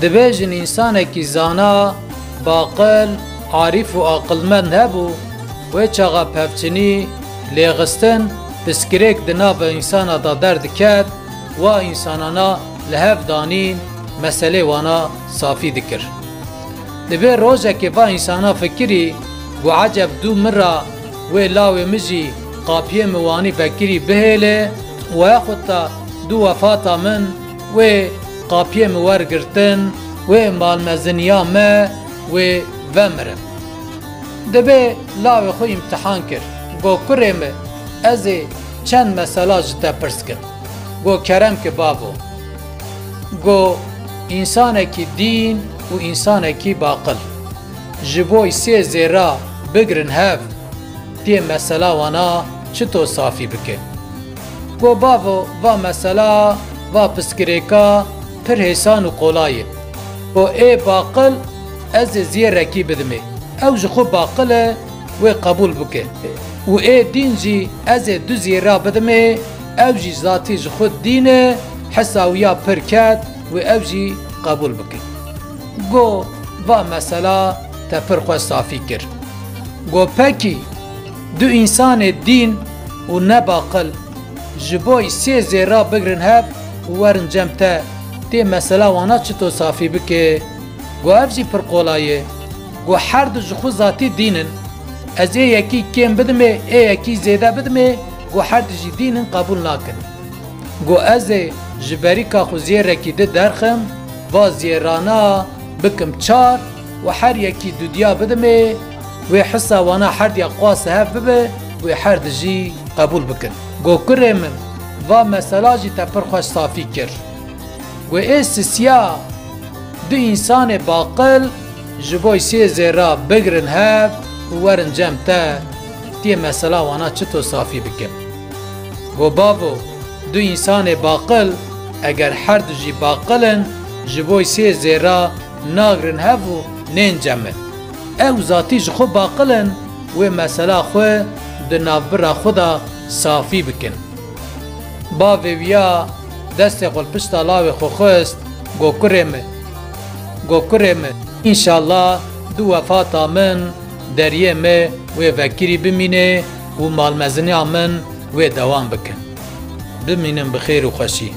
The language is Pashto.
دبیجن انسانکی زانا باقل عارف و عقلمند هبو و چاقا پفچنی لیغستن پسکریک دناب انسانا دا درد کد و انسانانا لهف دانین مسئله وانا صافی دکر. دبی روزه که با انسانا فکری و عجب دو مرا و لاوی مجی قاپیه موانی فکری بهله و خودتا دو وفاتا من و قاپیه موار گرتن و مالمزنیا ما و ومرم. دبی لاوی خو امتحان کر گو کرم از چند مسئله جتا پرس کن گو کرم که بابو گو انسان کی دین و انسان کی باقل جبوی سی زیرا بگرن هف تی مسئله وانا چطور صافی بکن گو بابو و مسئله و پسکریکا پر حسان و قولای گو ای باقل از زیرکی بدمه او جخو باقله و قبول بکن و ای دین جی از دو زیرا بدمه او جی ذاتی جخو دینه حساویا پر کد و او جی قبول بکن گو و مسئله تپر خو صافی کر گو پکی دو انسان دین و نباقل جبوی سی زیرا بگرن هف و ورن جمته تی مسئله وانا چطور صافی بکه گو او جی پر قولایه گو هر دو جخو ذاتی دینن از ای یکی کم بدمه ای یکی زیده بدمه گو هر دو جی دینن قبول ناکن گو از جبری که خو زیرکی ده درخم و زیرانا بکم چار و هر یکی دودیا بدمه و حسا وانا هر دیا قواس هف ببه و هر دجی قبول بکن گو کره من و مسئله جی تپر خوش صافی کر و ایس سیا دو انسان باقل جبوی سی زیرا بگرن هف و ورن جمتا تی مسئله وانا چطور صافی بکن گو بابو دو انسان باقل اگر هر دو جی باقلن جبوی سی زیرا ناگرن هفو نین جمع او ذاتی جخو باقلن و مسئله خو دنابرا خدا صافی بکن باوی ویا دست قل پشتا لاوی خو خوست گو کرم انشالله دو وفاتا من دریه me و وکری بمینه و مالمزنی من و دوام بکن بمینم بخیر و خوشی